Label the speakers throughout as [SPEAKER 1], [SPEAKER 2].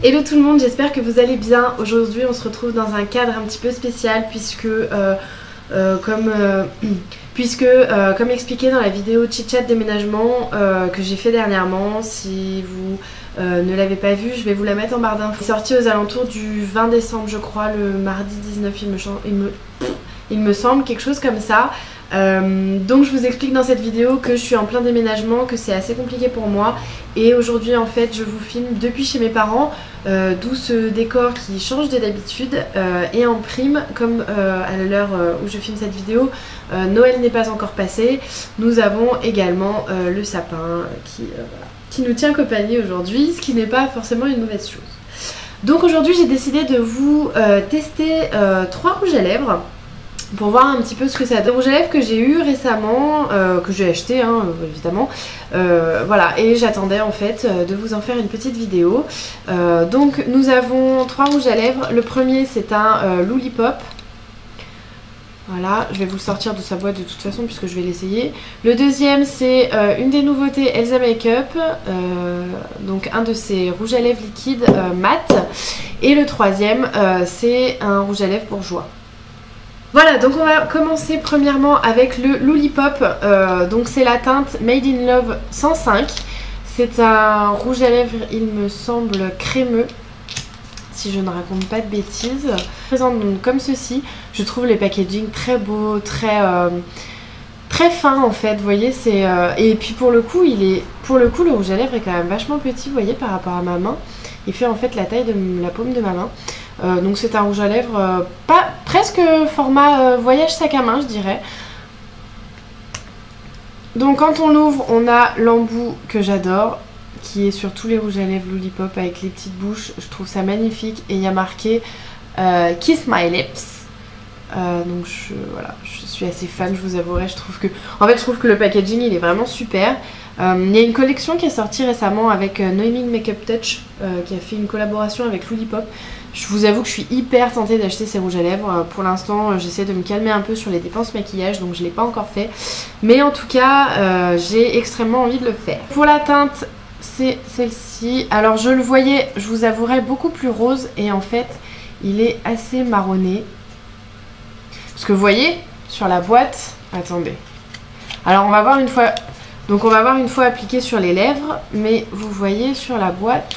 [SPEAKER 1] Hello tout le monde, j'espère que vous allez bien. Aujourd'hui on se retrouve dans un cadre un petit peu spécial puisque comme expliqué dans la vidéo Chit Chat déménagement que j'ai fait dernièrement, si vous ne l'avez pas vue, je vais vous la mettre en barre d'infos. C'est sorti aux alentours du 20 décembre je crois, le mardi 19 il me semble, quelque chose comme ça. Donc je vous explique dans cette vidéo que je suis en plein déménagement, que c'est assez compliqué pour moi, et aujourd'hui en fait je vous filme depuis chez mes parents, d'où ce décor qui change de d'habitude, et en prime, comme à l'heure où je filme cette vidéo, Noël n'est pas encore passé, nous avons également le sapin qui nous tient compagnie aujourd'hui, ce qui n'est pas forcément une mauvaise chose. Donc aujourd'hui j'ai décidé de vous tester 3 rouges à lèvres pour voir un petit peu ce que ça donne. Des rouges à lèvres que j'ai eu récemment, que j'ai acheté évidemment, voilà, et j'attendais en fait de vous en faire une petite vidéo. Donc nous avons 3 rouges à lèvres. Le premier c'est un Lollipop. Voilà, je vais vous le sortir de sa boîte de toute façon puisque je vais l'essayer. Le deuxième c'est une des nouveautés Elsa Makeup, donc un de ces rouges à lèvres liquides mat. Et le troisième c'est un rouge à lèvres bourgeois. Voilà, donc on va commencer premièrement avec le Lollipop, donc c'est la teinte Made in Love 105. C'est un rouge à lèvres, il me semble, crémeux, si je ne raconte pas de bêtises. Présente donc comme ceci. Je trouve les packaging très beaux, très fin en fait, vous voyez, c'est et puis pour le coup le rouge à lèvres est quand même vachement petit, vous voyez, par rapport à ma main. Il fait en fait la taille de la paume de ma main. Donc c'est un rouge à lèvres presque format voyage sac à main, je dirais. Donc quand on l'ouvre, on a l'embout que j'adore, qui est sur tous les rouges à lèvres Lollipop avec les petites bouches. Je trouve ça magnifique, et il y a marqué Kiss My Lips. Donc voilà, je suis assez fan, je vous avouerai. Je trouve que le packaging il est vraiment super. Il y a une collection qui est sortie récemment avec Noémie Makeup Touch, qui a fait une collaboration avec Lollipop. Je vous avoue que je suis hyper tentée d'acheter ces rouges à lèvres. Pour l'instant j'essaie de me calmer un peu sur les dépenses maquillage, donc je ne l'ai pas encore fait. Mais en tout cas j'ai extrêmement envie de le faire. Pour la teinte c'est celle-ci. Alors je le voyais, je vous avouerai, beaucoup plus rose, et en fait il est assez marronné. Parce que vous voyez sur la boîte, attendez. Alors on va voir une fois... Donc on va voir une fois appliqué sur les lèvres, mais vous voyez sur la boîte,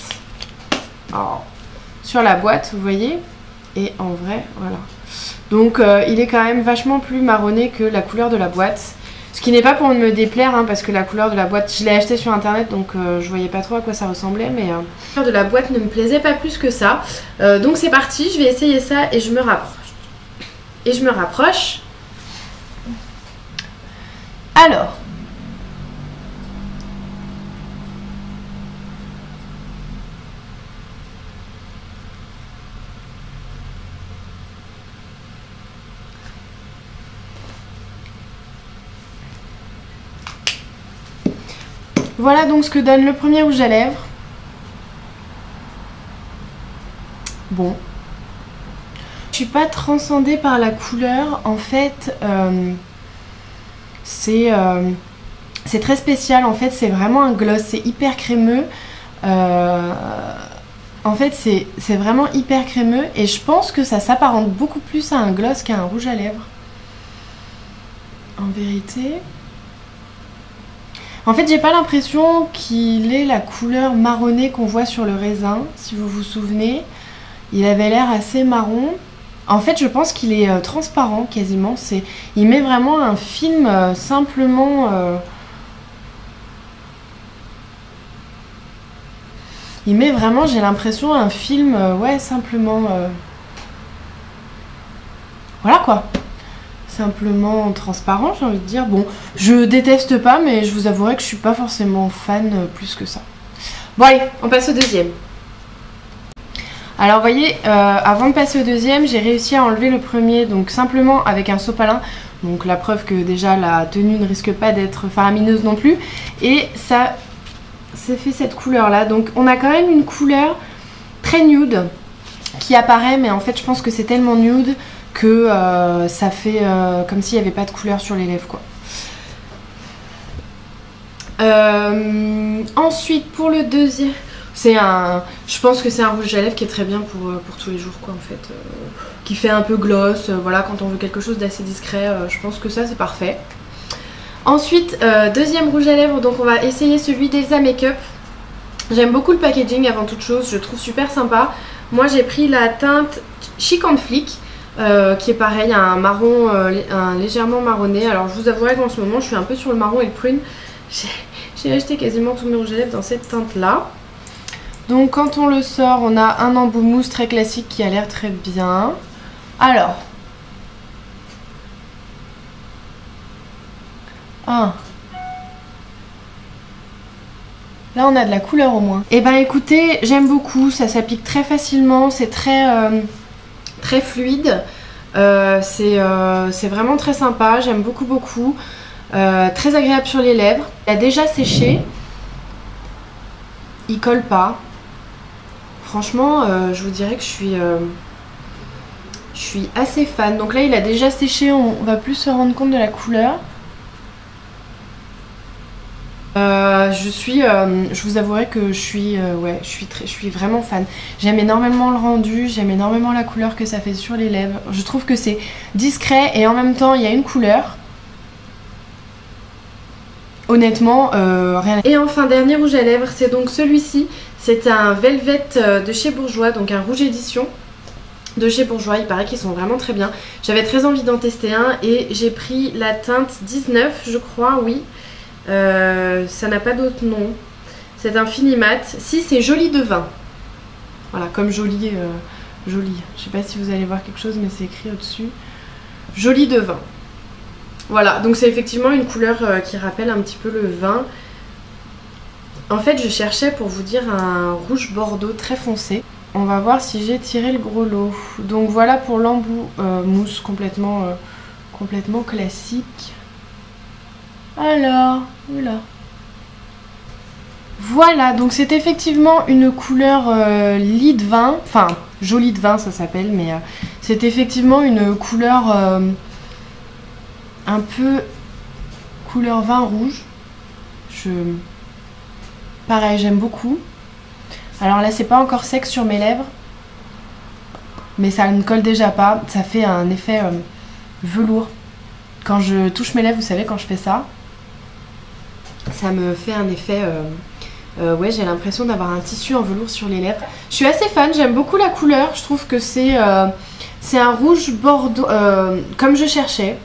[SPEAKER 1] vous voyez, et en vrai, voilà. Donc il est quand même vachement plus marronné que la couleur de la boîte, ce qui n'est pas pour me déplaire, parce que la couleur de la boîte, je l'ai acheté sur internet, donc je voyais pas trop à quoi ça ressemblait, mais la couleur de la boîte ne me plaisait pas plus que ça. Donc c'est parti, je vais essayer ça et je me rapproche. Alors... Voilà donc ce que donne le premier rouge à lèvres. Bon. Je suis pas transcendée par la couleur. En fait, c'est très spécial. En fait, c'est vraiment un gloss. C'est hyper crémeux. En fait, c'est vraiment hyper crémeux. Et je pense que ça s'apparente beaucoup plus à un gloss qu'à un rouge à lèvres. En vérité... En fait, j'ai pas l'impression qu'il ait la couleur marronnée qu'on voit sur le raisin, si vous vous souvenez. Il avait l'air assez marron. En fait, je pense qu'il est transparent quasiment. Il met vraiment un film simplement... Il met vraiment, j'ai l'impression, un film, ouais, simplement... Voilà quoi. Simplement transparent, j'ai envie de dire. Bon, je déteste pas, mais je vous avouerai que je suis pas forcément fan plus que ça. Bon allez, on passe au deuxième. Alors vous voyez, avant de passer au deuxième, j'ai réussi à enlever le premier, donc simplement avec un sopalin. Donc la preuve que déjà la tenue ne risque pas d'être faramineuse non plus. Et ça fait cette couleur là. Donc on a quand même une couleur très nude qui apparaît, mais en fait je pense que c'est tellement nude que ça fait comme s'il n'y avait pas de couleur sur les lèvres quoi. Ensuite pour le deuxième, Je pense que c'est un rouge à lèvres qui est très bien pour tous les jours quoi en fait. Qui fait un peu gloss, voilà, quand on veut quelque chose d'assez discret, je pense que ça c'est parfait. Ensuite, deuxième rouge à lèvres, donc on va essayer celui d'Elsa Makeup. J'aime beaucoup le packaging avant toute chose, je trouve super sympa. Moi j'ai pris la teinte Chic and Flick, qui est pareil, un marron, un légèrement marronné. Alors je vous avouerai qu'en ce moment je suis un peu sur le marron et le prune. J'ai acheté quasiment tous mes rouges à lèvres dans cette teinte là. Donc quand on le sort, on a un embout mousse très classique qui a l'air très bien. Alors... Ah. Là on a de la couleur au moins. Et ben écoutez, j'aime beaucoup, ça s'applique très facilement, c'est très fluide. C'est vraiment très sympa, j'aime beaucoup. Très agréable sur les lèvres. Il a déjà séché. Il colle pas. Franchement, je vous dirais que je suis assez fan. Donc là il a déjà séché, on va plus se rendre compte de la couleur. Je vous avouerai que je suis vraiment fan. J'aime énormément le rendu, j'aime énormément la couleur que ça fait sur les lèvres. Je trouve que c'est discret et en même temps il y a une couleur. Honnêtement, rien. Et enfin, dernier rouge à lèvres, c'est donc celui-ci. C'est un Velvet de chez Bourjois, donc un rouge édition de chez Bourjois. Il paraît qu'ils sont vraiment très bien. J'avais très envie d'en tester un et j'ai pris la teinte 19, je crois, oui. Ça n'a pas d'autre nom. C'est un fini mat. Si, c'est Joli de vin. Voilà, comme joli. Joli. Je sais pas si vous allez voir quelque chose, mais c'est écrit au-dessus. Joli de vin. Voilà, donc c'est effectivement une couleur qui rappelle un petit peu le vin. En fait, je cherchais pour vous dire un rouge bordeaux très foncé. On va voir si j'ai tiré le gros lot. Donc voilà pour l'embout mousse complètement classique. Alors, oula. Voilà, donc c'est effectivement une couleur lit de vin, enfin Joli de vin ça s'appelle, mais c'est effectivement une couleur un peu couleur vin rouge. Pareil, j'aime beaucoup. Alors là c'est pas encore sec sur mes lèvres, mais ça ne colle déjà pas, ça fait un effet velours. Quand je touche mes lèvres, vous savez, quand je fais ça, ça me fait un effet... ouais, j'ai l'impression d'avoir un tissu en velours sur les lèvres. Je suis assez fan, j'aime beaucoup la couleur. Je trouve que c'est un rouge bordeaux, comme je cherchais.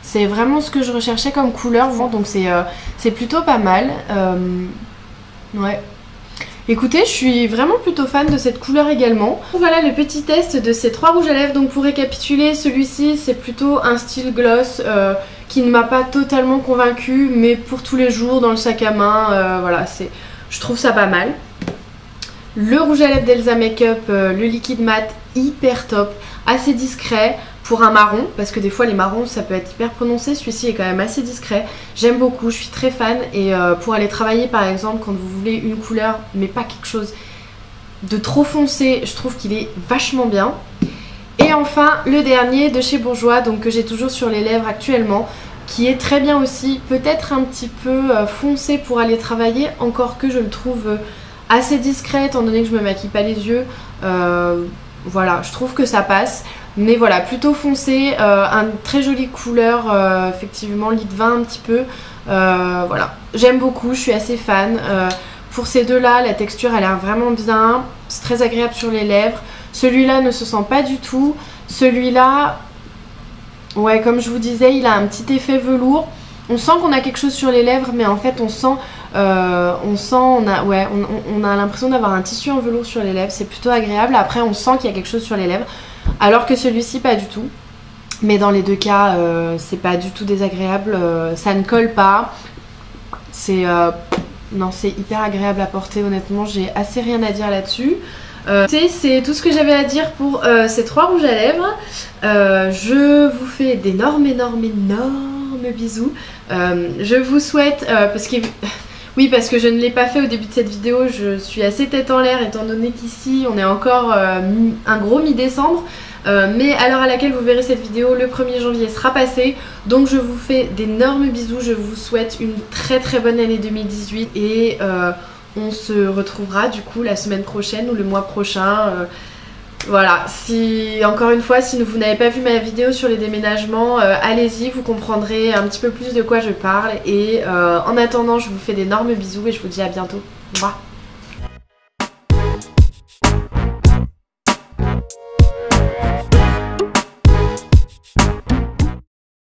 [SPEAKER 1] C'est vraiment ce que je recherchais comme couleur, donc c'est plutôt pas mal. Ouais. Écoutez, je suis vraiment plutôt fan de cette couleur également. Voilà le petit test de ces trois rouges à lèvres. Donc pour récapituler, celui-ci c'est plutôt un style gloss qui ne m'a pas totalement convaincue, mais pour tous les jours dans le sac à main, voilà, je trouve ça pas mal. Le rouge à lèvres d'Elsa Makeup, le liquide mat, hyper top, assez discret pour un marron, parce que des fois les marrons ça peut être hyper prononcé, celui-ci est quand même assez discret. J'aime beaucoup, je suis très fan et pour aller travailler par exemple quand vous voulez une couleur mais pas quelque chose de trop foncé, je trouve qu'il est vachement bien. Et enfin le dernier de chez Bourjois, donc que j'ai toujours sur les lèvres actuellement, qui est très bien aussi, peut-être un petit peu foncé pour aller travailler, encore que je le trouve assez discret étant donné que je me maquille pas les yeux. Voilà, je trouve que ça passe. Mais voilà, plutôt foncé, une très jolie couleur, effectivement, lit de vin un petit peu. Voilà, j'aime beaucoup, je suis assez fan. Pour ces deux-là, la texture a l'air vraiment bien. C'est très agréable sur les lèvres. Celui-là ne se sent pas du tout. Celui-là, ouais, comme je vous disais, il a un petit effet velours. On sent qu'on a quelque chose sur les lèvres, mais en fait, on a l'impression d'avoir un tissu en velours sur les lèvres. C'est plutôt agréable. Après, on sent qu'il y a quelque chose sur les lèvres. Alors que celui-ci pas du tout, mais dans les deux cas c'est pas du tout désagréable, ça ne colle pas, non, c'est hyper agréable à porter, honnêtement j'ai assez rien à dire là-dessus. C'est tout ce que j'avais à dire pour ces trois rouges à lèvres. Je vous fais d'énormes bisous. Je vous souhaite, oui, parce que je ne l'ai pas fait au début de cette vidéo, je suis assez tête en l'air étant donné qu'ici on est encore un gros mi-décembre. Mais à l'heure à laquelle vous verrez cette vidéo, le 1er janvier sera passé. Donc je vous fais d'énormes bisous, je vous souhaite une très bonne année 2018 et on se retrouvera du coup la semaine prochaine ou le mois prochain. Voilà, si encore une fois, si vous n'avez pas vu ma vidéo sur les déménagements, allez-y, vous comprendrez un petit peu plus de quoi je parle. Et en attendant, je vous fais d'énormes bisous et je vous dis à bientôt. Au revoir.